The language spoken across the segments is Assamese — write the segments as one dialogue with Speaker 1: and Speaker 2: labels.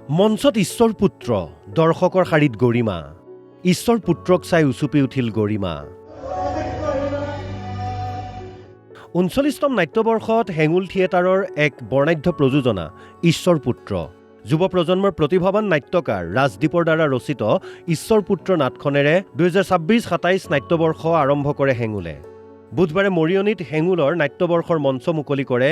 Speaker 1: মঞ্চত ঈশ্বৰ পুত্ৰ দৰ্শকৰ শাৰীত গৰিমা ঈশ্বৰ পুত্ৰক চাই উচুপি উঠিল গৰিমা ৩৯তম নাট্যবৰ্ষত হেঙুল থিয়েটাৰৰ এক বৰ্ণাঢ্য প্ৰযোজনা ঈশ্বৰ পুত্ৰ যুৱ প্ৰজন্মৰ প্ৰতিভাৱান নাট্যকাৰ ৰাজদীপৰ দ্বাৰা ৰচিত ঈশ্বৰ পুত্ৰ নাটখনেৰে ২০২৬-২৭ নাট্যবৰ্ষ আৰম্ভ কৰে হেঙুলে বুধবাৰে মৰিয়নিত হেঙুলৰ নাট্যবৰ্ষৰ মঞ্চ মুকলি কৰে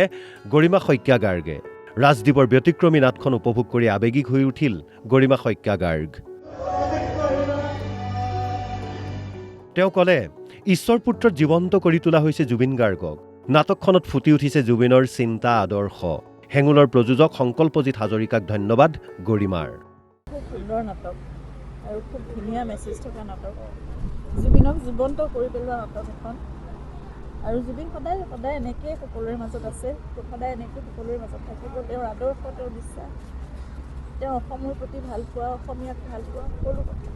Speaker 1: গৰিমা শইকীয়া গাৰ্গে ৰাজদীপৰ ব্যতিক্ৰমী নাটখন উপভোগ কৰি আৱেগিক হৈ উঠিল গৰিমা শইকীয়া গাৰ্গ তেওঁ ক'লে ঈশ্বৰ পুত্ৰত জীৱন্ত কৰি তোলা হৈছে জুবিন গাৰ্গক নাটকখনত ফুটি উঠিছে জুবিনৰ চিন্তা আদৰ্শ হেঙুলৰ প্ৰযোজক সংকল্পজিৎ হাজৰিকাক ধন্যবাদ গৰিমাৰ
Speaker 2: খুব সুন্দৰ নাটক আৰু খুব ধুনীয়া মেছেজ থকা নাটক জুবিনক জীৱন্ত কৰি পেলোৱা নাটক এখন আৰু জুবিন সদায় সদায় এনেকৈ সকলোৰে মাজত আছে সদায় এনেকৈ সকলোৰে মাজত থাকিব তেওঁৰ আদৰ্শ তেওঁৰ বিশ্বাস তেওঁ অসমৰ প্ৰতি ভাল পোৱা অসমীয়াক ভাল পোৱা সকলো কথা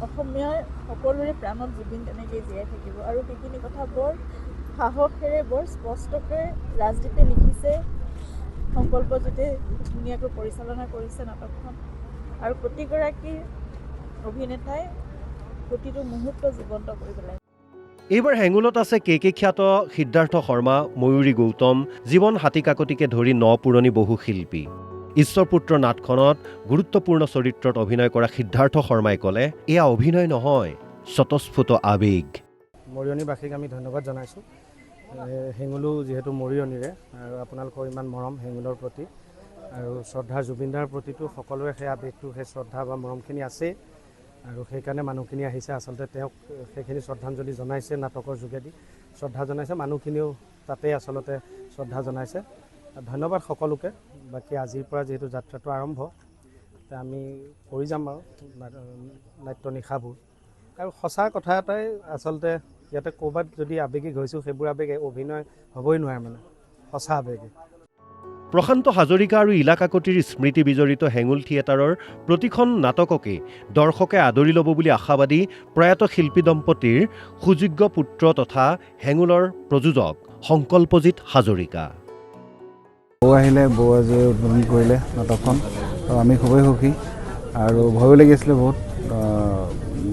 Speaker 2: অসমীয়াৰ সকলোৰে প্ৰাণত জুবিন তেনেকৈ জীয়াই থাকিব আৰু সেইখিনি কথা বৰ সাহসেৰে বৰ স্পষ্টকৈ ৰাজদীপে লিখিছে সংকল্পজিতে ধুনীয়াকৈ পৰিচালনা কৰিছে নাটকখন আৰু প্ৰতিগৰাকী অভিনেতাই প্ৰতিটো মুহূৰ্ত জীৱন্ত কৰি পেলাইছে
Speaker 1: এইবাৰ হেঙুলত আছে কে খ্যাত সিদ্ধাৰ্থ শৰ্মা ময়ূৰী গৌতম জীৱন হাতীকাকতিকে ধৰি পুৰণি বহু শিল্পী ঈশ্বৰ পুত্ৰ নাটখনত গুৰুত্বপূৰ্ণ চৰিত্ৰত অভিনয় কৰা সিদ্ধাৰ্থ শৰ্মাই ক'লে এয়া অভিনয় নহয় স্বতঃস্ফূৰ্ত আৱেগ
Speaker 3: মৰিয়নিবাসীক আমি ধন্যবাদ জনাইছোঁ হেঙুলো যিহেতু মৰিয়নিৰে আৰু আপোনালোকৰ ইমান মৰম হেঙুলৰ প্ৰতি আৰু শ্ৰদ্ধাৰ জুবিনদাৰ প্ৰতিটো সকলোৰে সেই আৱেগটো সেই শ্ৰদ্ধা বা মৰমখিনি আছেই আৰু সেইকাৰণে মানুহখিনি আহিছে আচলতে তেওঁক সেইখিনি শ্ৰদ্ধাঞ্জলি জনাইছে নাটকৰ যোগেদি শ্ৰদ্ধা জনাইছে মানুহখিনিও তাতেই আচলতে শ্ৰদ্ধা জনাইছে ধন্যবাদ সকলোকে বাকী আজিৰ পৰা যিহেতু যাত্ৰাটো আৰম্ভ আমি কৰি যাম আৰু নাট্য নিশাবোৰ আৰু সঁচা কথা এটাই আচলতে ইয়াতে ক'ৰবাত যদি আৱেগিক হৈছোঁ সেইবোৰ আৱেগ অভিনয় হ'বই নোৱাৰে মানে সঁচা আৱেগিক
Speaker 1: প্ৰশান্ত হাজৰিকা আৰু ইলা কাকতিৰ স্মৃতি বিজড়িত হেঙুল থিয়েটাৰৰ প্ৰতিখন নাটককে দৰ্শকে আদৰি ল'ব বুলি আশাবাদী প্ৰয়াত শিল্পী দম্পতীৰ সুযোগ্য পুত্ৰ তথা হেঙুলৰ প্ৰযোজক সংকল্পজিৎ হাজৰিকা
Speaker 4: বৌ আহিলে বৌ আজি উদ্বোধন কৰিলে নাটকখন আৰু আমি খুবেই সুখী আৰু ভয়ো লাগিছিলে বহুত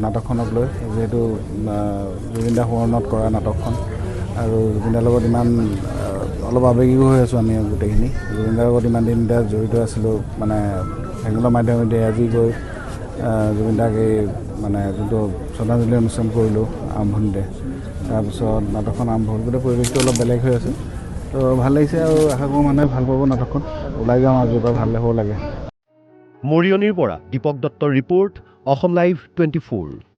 Speaker 4: নাটকখনক লৈ যিহেতু জুবিনদাৰ সোঁৱৰণত কৰা নাটকখন আৰু জুবিনদাৰ লগত ইমান অলপ আৱেগিকো হৈ আছোঁ আমি গোটেইখিনি জুবিনদাৰ লগত ইমান দিন জড়িত আছিলোঁ মানে হেঙুলৰ মাধ্যমেদি আজি গৈ জুবিনদাক এই মানে যোনটো শ্ৰদ্ধাঞ্জলি অনুষ্ঠান কৰিলোঁ আৰম্ভণিতে তাৰপিছত নাটকখন আৰম্ভ হ'ল গোটেই পৰিৱেশটো অলপ বেলেগ হৈ আছে তো ভাল লাগিছে আৰু আশা কৰোঁ মানুহে ভাল পাব নাটকখন ওলাই যাওঁ আজিৰ পৰা ভাল হ'ব লাগে
Speaker 1: মৰিয়নিৰ পৰা দীপক দত্তৰ ৰিপৰ্ট অসম লাইভ 24